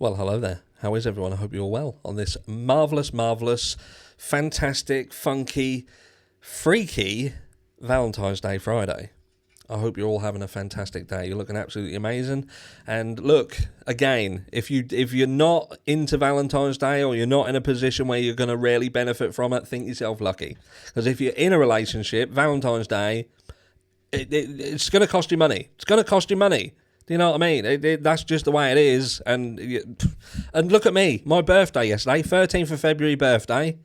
Well, hello there. How is everyone? I hope you're all well on this marvellous, fantastic, funky, freaky Valentine's Day Friday. I hope you're all having a fantastic day. You're looking absolutely amazing. And look, again, if you're not into Valentine's Day or you're not in a position where you're going to really benefit from it, think yourself lucky. Because if you're in a relationship, Valentine's Day, it's going to cost you money. It's going to cost you money. Do you know what I mean? That's just the way it is. And look at me. My birthday yesterday, 13th of February birthday,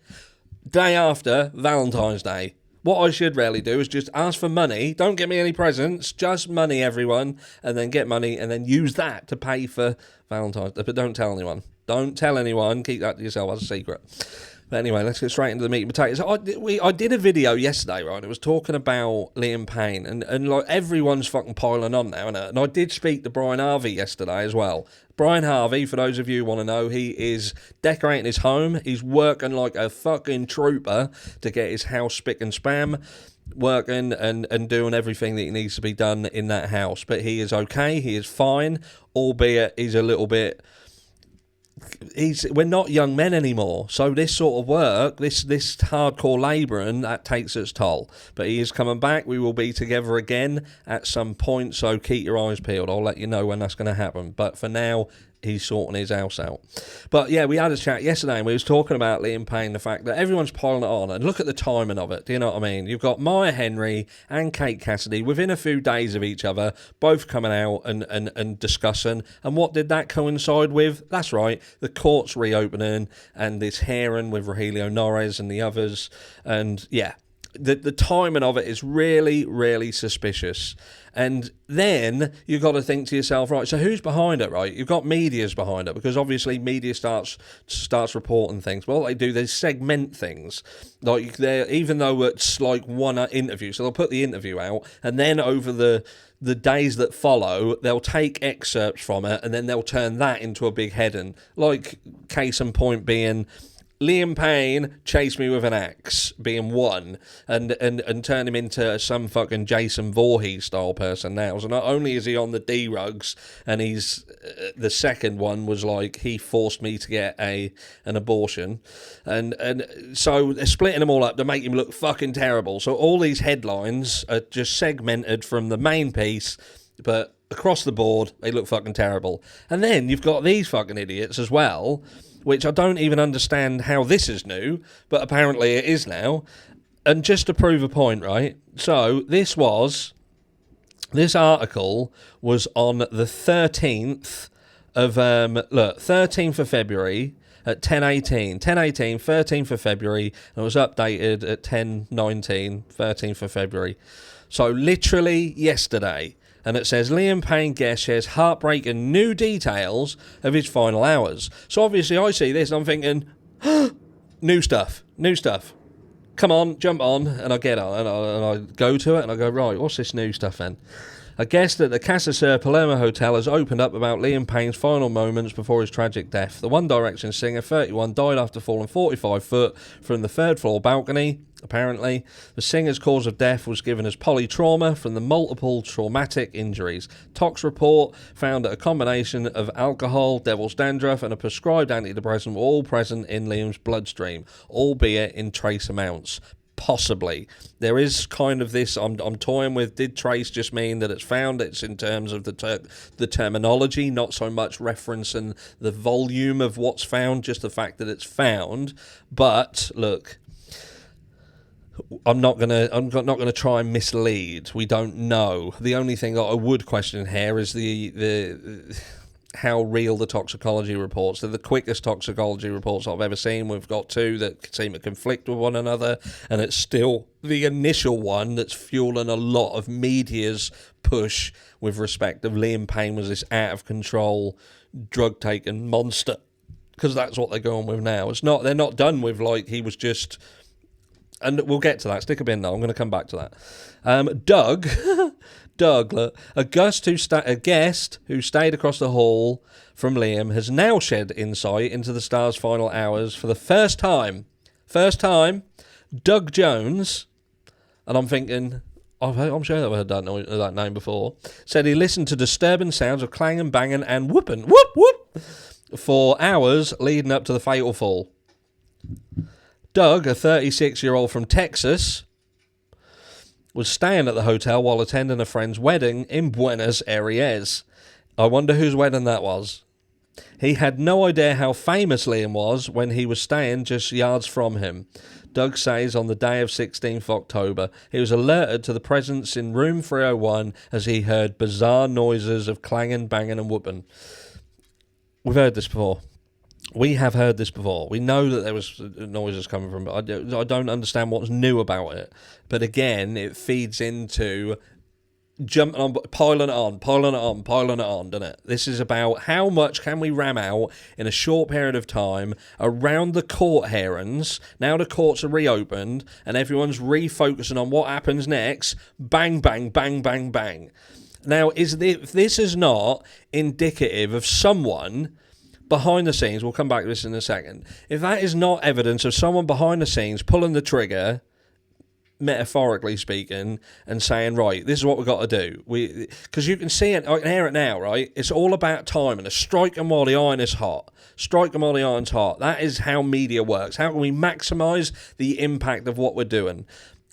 day after Valentine's Day. What I should really do is just ask for money. Don't get me any presents. Just money, everyone. And then get money and then use that to pay for Valentine's Day. But don't tell anyone. Don't tell anyone. Keep that to yourself as a secret. But anyway, let's get straight into the meat and potatoes. I did a video yesterday, right? It was talking about Liam Payne, and like everyone's fucking piling on now, innit? And I did speak to Brian Harvey yesterday as well. Brian Harvey, for those of you who want to know, he is decorating his home. He's working like a fucking trooper to get his house spick and span, working and doing everything that needs to be done in that house. But he is okay. He is fine, albeit he's a little bit... we're not young men anymore, so this sort of work, this hardcore labouring, that takes its toll. But he is coming back. We will be together again at some point, so keep your eyes peeled. I'll let you know when that's going to happen. But for now, he's sorting his house out. But yeah, we had a chat yesterday and we was talking about Liam Payne, the fact that everyone's piling it on, and look at the timing of it. Do you know what I mean? You've got Maya Henry and Kate Cassidy within a few days of each other, both coming out and discussing. And what did that coincide with? That's right, the courts reopening and this hearing with Rogelio Norris and the others. And yeah, the timing of it is really, really suspicious. And then you've got to think to yourself, right, so who's behind it, right? You've got media's behind it, because obviously media starts reporting things. Well, they do, they segment things. Like, even though it's like one interview, so they'll put the interview out, and then over the days that follow, they'll take excerpts from it, and then they'll turn that into a big heading. Like, case in point being... Liam Payne chased me with an axe, being one, and turn him into some fucking Jason Voorhees style person now. So not only is he on the D-rugs, and he's the second one was like he forced me to get an abortion, and so they're splitting them all up to make him look fucking terrible. So all these headlines are just segmented from the main piece, but across the board they look fucking terrible. And then you've got these fucking idiots as well, which I don't even understand how this is new, but apparently it is now. And just to prove a point, right? So this article was on the 13th of 13th of February at 10:18, 13th of February, and it was updated at 10:19, 13th of February. So literally yesterday. And it says, Liam Payne guest shares heartbreaking new details of his final hours. So obviously I see this and I'm thinking, new stuff. Come on, jump on. And I get on and I go to it and I go, right, what's this new stuff then? A guest at the Casa Sur Palermo Hotel has opened up about Liam Payne's final moments before his tragic death. The One Direction singer, 31, died after falling 45 foot from the third floor balcony. Apparently, the singer's cause of death was given as polytrauma from the multiple traumatic injuries. Tox report found that a combination of alcohol, devil's dandruff, and a prescribed antidepressant were all present in Liam's bloodstream, albeit in trace amounts. Possibly. There is kind of this, I'm toying with, did trace just mean that it's found? It's in terms of the terminology, not so much referencing the volume of what's found, just the fact that it's found. But, look... I'm not gonna try and mislead. We don't know. The only thing that I would question here is the how real the toxicology reports. They're the quickest toxicology reports I've ever seen. We've got two that seem to conflict with one another, and it's still the initial one that's fueling a lot of media's push with respect of Liam Payne was this out of control drug taking monster, because that's what they're going with now. It's not. They're not done with like he was just. And we'll get to that. Stick a bin though. I'm going to come back to that. Doug, look, a guest who stayed across the hall from Liam has now shed insight into the star's final hours for the first time. Doug Jones, and I'm thinking, I'm sure I've heard that name before, said he listened to disturbing sounds of clanging, banging and whooping. Whoop, whoop. for hours leading up to the fatal fall. Doug, a 36-year-old from Texas, was staying at the hotel while attending a friend's wedding in Buenos Aires. I wonder whose wedding that was. He had no idea how famous Liam was when he was staying just yards from him. Doug says on the day of 16th October, he was alerted to the presence in room 301 as he heard bizarre noises of clanging, banging and whooping. We've heard this before. We have heard this before. We know that there was noises coming from, but I don't understand what's new about it. But again, it feeds into jumping on, piling it on, doesn't it? This is about how much can we ram out in a short period of time around the court hearings. Now the courts are reopened and everyone's refocusing on what happens next. Bang, bang, bang, bang, bang. Now, if this is not indicative of someone behind the scenes, we'll come back to this in a second. If that is not evidence of someone behind the scenes pulling the trigger, metaphorically speaking, and saying, right, this is what we've got to do. Because you can see it, I can hear it now, right? It's all about time, and strike them while the iron is hot. Strike them while the iron's hot. That is how media works. How can we maximise the impact of what we're doing?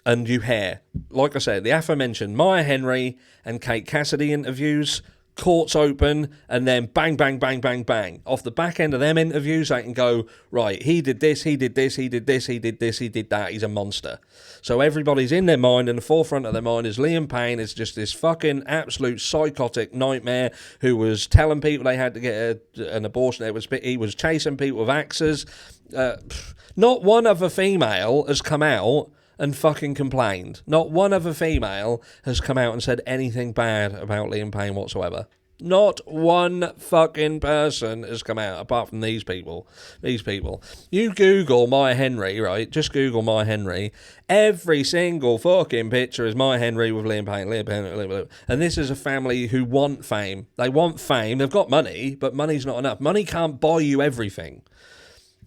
And you hear, like I said, the aforementioned Maya Henry and Kate Cassidy interviews, courts open, and then bang, bang, bang, bang, bang. Off the back end of them interviews, they can go, right, he did this, he did this, he did this, he did this, he did that, he's a monster. So everybody's in their mind, in the forefront of their mind is Liam Payne is just this fucking absolute psychotic nightmare who was telling people they had to get an abortion. He was chasing people with axes. Not one other female has come out and fucking complained. Not one other female has come out and said anything bad about Liam Payne whatsoever. Not one fucking person has come out, apart from these people. These people. You Google Maya Henry, right? Just Google Maya Henry. Every single fucking picture is Maya Henry with Liam Payne, Liam Payne. And this is a family who want fame. They want fame. They've got money, but money's not enough. Money can't buy you everything.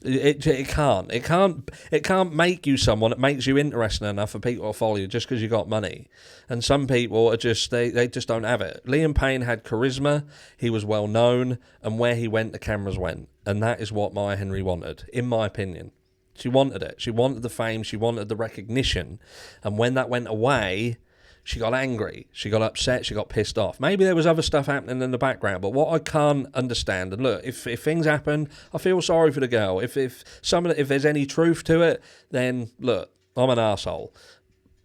It can't make you someone that makes you interesting enough for people to follow you just because you got money. And some people are just they just don't have it. Liam Payne had charisma, he was well known, and where he went the cameras went, and that is what Maya Henry wanted, in my opinion. She wanted it. She wanted the fame, she wanted the recognition, and when that went away, she got angry, she got upset, she got pissed off. Maybe there was other stuff happening in the background, but what I can't understand, and look, if things happen, I feel sorry for the girl. If there's any truth to it, then look, I'm an arsehole.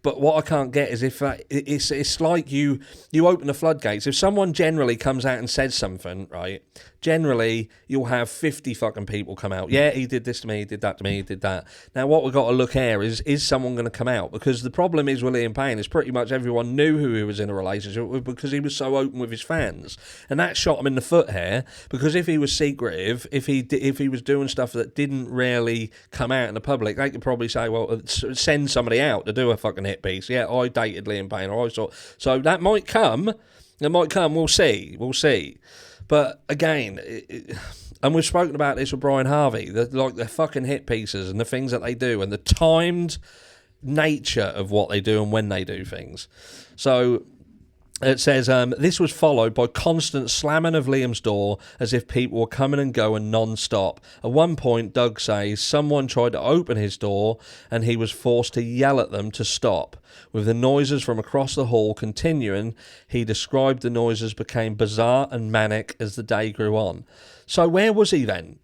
But what I can't get is if it's like you open the floodgates. If someone generally comes out and says something, right, generally you'll have 50 fucking people come out. Yeah, he did this to me, he did that to me, he did that. Now what we've got to look here is someone going to come out? Because the problem is with Liam Payne is pretty much everyone knew who he was in a relationship with because he was so open with his fans. And that shot him in the foot here, because if he was secretive, if he was doing stuff that didn't really come out in the public, they could probably say, well, send somebody out to do a fucking hit piece. Yeah, I dated Liam Payne, or I saw. So that might come. We'll see. But again, and we've spoken about this with Brian Harvey, the fucking hit pieces and the things that they do and the timed nature of what they do and when they do things. So it says, this was followed by constant slamming of Liam's door as if people were coming and going non-stop. At one point, Doug says, someone tried to open his door and he was forced to yell at them to stop. With the noises from across the hall continuing, he described the noises became bizarre and manic as the day grew on. So where was he then?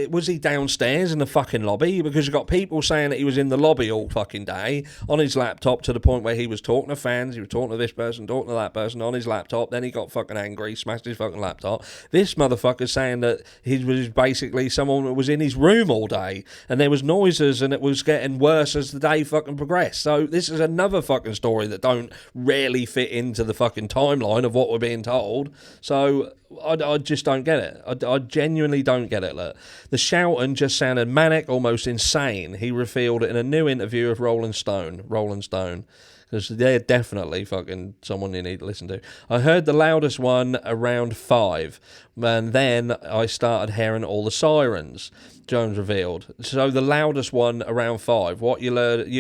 Was he downstairs in the fucking lobby? Because you've got people saying that he was in the lobby all fucking day on his laptop to the point where he was talking to fans, he was talking to this person, talking to that person on his laptop, then he got fucking angry, smashed his fucking laptop. This motherfucker's saying that he was basically someone that was in his room all day and there was noises and it was getting worse as the day fucking progressed. So this is another fucking story that don't really fit into the fucking timeline of what we're being told. So I just don't get it. I genuinely don't get it. Look, the shouting just sounded manic, almost insane. He revealed it in a new interview of Rolling Stone, because they're definitely fucking someone you need to listen to. I heard the loudest one around 5, and then I started hearing all the sirens, Jones revealed. So the loudest one around 5. What you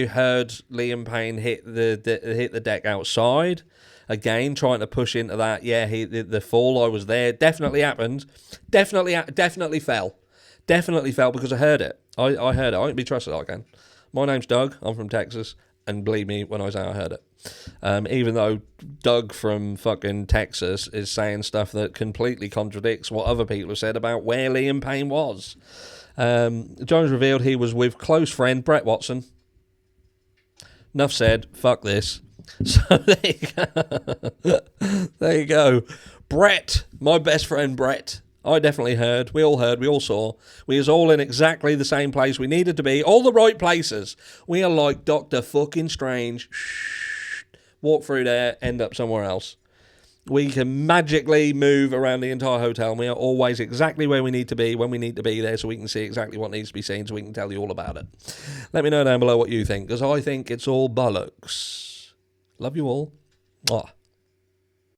heard Liam Payne hit the deck outside, again, trying to push into that. Yeah, the fall, I was there. Definitely happened. Definitely fell. Definitely fell because I heard it. I heard it. I won't be trusted again. My name's Doug. I'm from Texas. And believe me when I say I heard it. Even though Doug from fucking Texas is saying stuff that completely contradicts what other people have said about where Liam Payne was. Jones revealed he was with close friend Brett Watson. Enough said. Fuck this. So there you go. There you go. Brett, my best friend Brett. I definitely heard. We all heard. We all saw. We was all in exactly the same place we needed to be. All the right places. We are like Dr. fucking Strange. Walk through there, end up somewhere else. We can magically move around the entire hotel. We are always exactly where we need to be when we need to be there, so we can see exactly what needs to be seen, so we can tell you all about it. Let me know down below what you think, because I think it's all bollocks. Love you all. Mwah.